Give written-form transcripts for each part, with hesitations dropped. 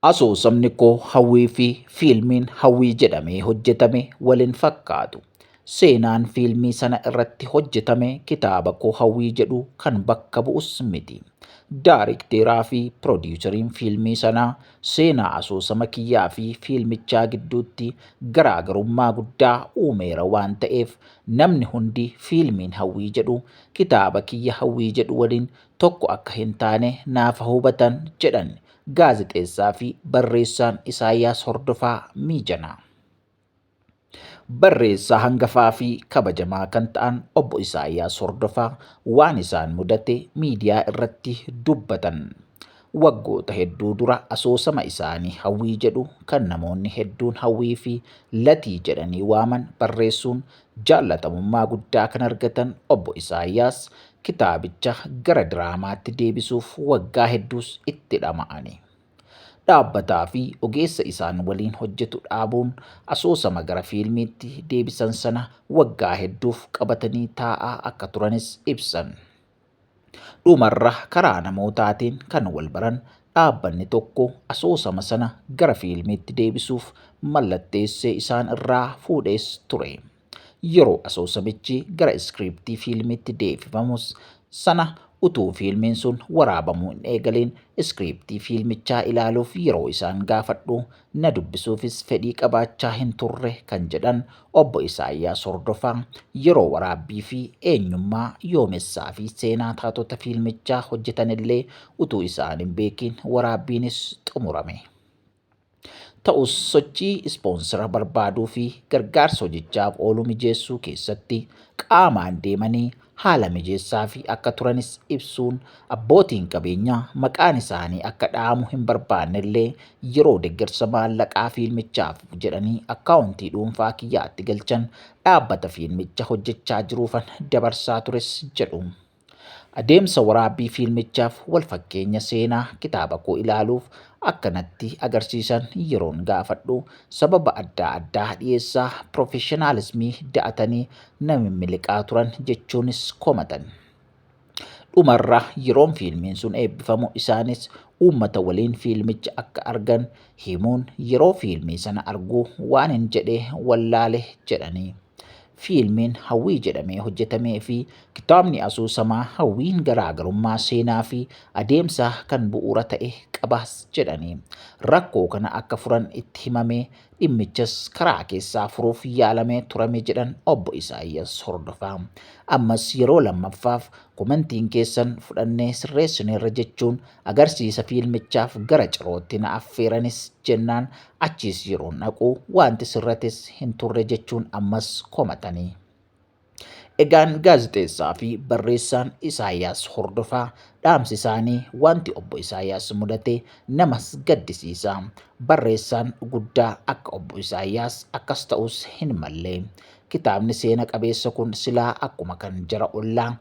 Asoosamni koo hawwii fi fiilmiin hawwii jedhamee hojjetame waliin fakkaatu. Seenaan fiilmii sana irratti hojjetame kitaaba koo hawwii jedhu kan bakka bu'us miti. Daarikteeraa fi piroodiwusariin fiilmii sanaa seenaa asoosama kiyyaa fi fiilmichaa gidduutti garaagarummaa guddaa uumeera waan ta'eef namni hundi fiilmiin hawwii jedhu kitaaba kiyya hawwii jedhu waliin tokko akka hin taane naaf hubatan jedhan gaazexeessaa fi barreessaan Isaayyaas Hordofaa Miijanaa. Barreessaa hangafaa fi kabajamaa kan ta'an obbo Isaayyaas Hordofaa waan isaan mudate miidiyaa irratti dubbatan. Waggoota hedduu dura asoosama isaanii hawwii jedhu kan namoonni hedduun hawwii fi latii jedhanii waaman barreessuun jaallatamummaa guddaa kan argatan obbo Isaayyaas kitaabicha gara diraamaatti deebisuuf waggaa hedduus itti dhama'ani. Dhaabbataa fi ogeessa isaan waliin hojjetu dhaabuun asoosama gara fiilmiitti deebisan sana waggaa hedduuf qabatanii taa'aa akka turanis ibsan. Dhumarra karaa namootaatiin kan wal baran dhaabbanni tokko asoosama sana gara fiilmiitti deebisuuf mallatteessee isaan irraa fuudhees ture. Yeroo asoosamichi gara iskiriiptii fiilmiitti deebifamus sana utuu fiilmiin sun waraabamuu hin eegaleen iskiriiptii fiilmichaa ilaaluuf yeroo isaan gaafadhu na dubbisuufis fedhii qabaachaa hin turre kan jedhan obbo Isaayyaas Hordofaa yeroo waraabbii fi eenyummaa yoomessaa fi seenaa taatota fiilmichaa hojjetanillee utuu isaan hin beekin waraabbiinis xumurame. Ta'us sochii ispoonsara barbaaduu fi gargaarsa hojichaaf oolu mijeessuu keessatti qaamaan deemanii haala mijeessaa fi akka turanis ibsuun abbootiin qabeenyaa maqaan isaanii akka dha'amu hin barbaannellee yeroo deeggarsa maallaqaa fiilmichaaf jedhanii akkaawuntii dhuunfaa kiyyaatti galchan dhaabbata fiilmicha hojjechaa jiruufan dabarsaa tures jedhu. Adeemsa waraabbii fiilmichaaf wal fakkeenya seenaa kitaaba koo ilaaluuf akkanatti agarsiisan yeroon gaafadhu sababa adda addaa dhiyeessaa piroofeshinaalizimii da'atanii na mimmiliqaa turan jechuunis komatan. Dhumarra yeroon fiilmiin sun eebbifamu isaanis uummata waliin fiilmicha akka argan himuun yeroo fiilmii sana arguu waan hin jedhee wallaale jedhanii. Fiilmiin hawwii jedhamee hojjetamee fi kitaabni asoosamaa hawwiin garaagarummaa seenaa fi adeemsa kan bu'uura ta'e qabaas jedhanii rakkoo kana akka furan itti himamee dhimmichas karaa keessaa furuuf yaalamee turame jedhan obbo Isaayyaas Hordofaa. Ammas yeroo lammaffaaf komentiin keessan fudhannee sirreessineerra jechuun agarsiisa fiilmichaaf gara cirootti na affeeranis jennaan achiis yeroon dhaqu wanti sirrates hin turre jechuun ammas komatanii. Egaan gaazexeessaa fi barreessaan Isaayyaas Hordofaa dhaamsi isaanii wanti obbo Isaayyaas mudate namas gaddisiisa. Barreessaan guddaa akka obbo Isaayyaas akkas ta'us hin malle. Kitaabni seena qabeessa kun silaa akkuma kan jara ollaa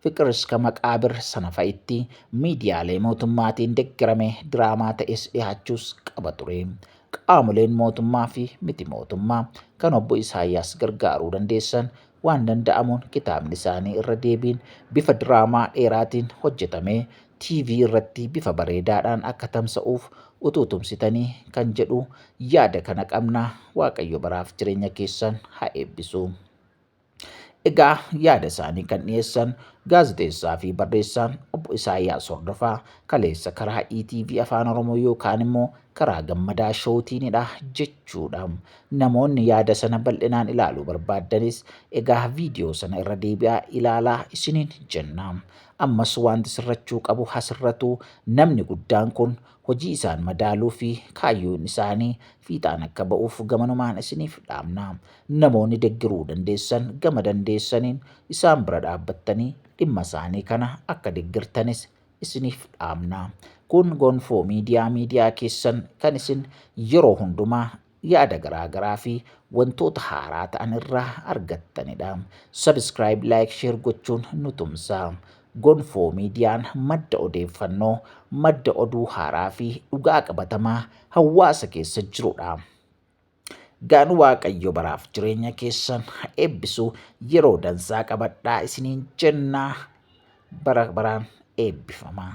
Fiqir iska Maqaabir sana fa'itti miidiyaalee mootummaatiin deeggarame diraamaa ta'es dhiyaachuus qaba ture. Qaamoleen mootummaa fi miti mootummaa kan obbo Isaayyaas gargaaruu dandeessan waan danda'amuun kitaabni isaanii irra deebiin bifa diraamaa dheeraatiin hojjetamee TV irratti bifa bareedaadhaan akka tamsa'uuf utuu tumsitanii kan jedhu yaada kana qabnaa. Waaqayyo baraaf jireenya keessan haa eebbisu. Egaa yaada isaanii kan dhiyeessan gaazexeessaa fi barreessaan obbo Isaayyaas Hordofaa kaleessa karaa ETV Afaan Oromoo yookaan immoo karaa Gammadaa Shootiinidha jechuudha. Namoonni yaada sana bal'inaan ilaaluu barbaaddanis egaa viidiyoo sana irra deebi'aa ilaalaa isiniin jenna. Ammas wanti sirrachuu qabu hasirratu namni guddaan kun hojii isaan madaaluu fi kaayyoon isaanii fiixaan akka ba'uuf gamanumaan isiniif dhaamna. Namoonni deeggaruu dandeessan gama dandeessaniin isaan bira dhaabbattanii dhimma isaanii kana akka deeggartanis isiniif dhaamna. Kun gonfoo miidiyaa keessan kan isin yeroo hundumaa yaada garaagaraa fi wantoota haaraa ta'an irraa argattanidha. Subscribe, like, share gochuun nu tumsa. Gonfoo miidiyaan madda odeeffannoo, madda oduu haaraa fi dhugaa qabatamaa hawaasa keessa jirudha. Gaan Waaqayyo baraaf jireenya keessan haa eebbisu. Yeroo dansaa qabadhaa isiniin jennaa. Bara baraan eebbifamaa.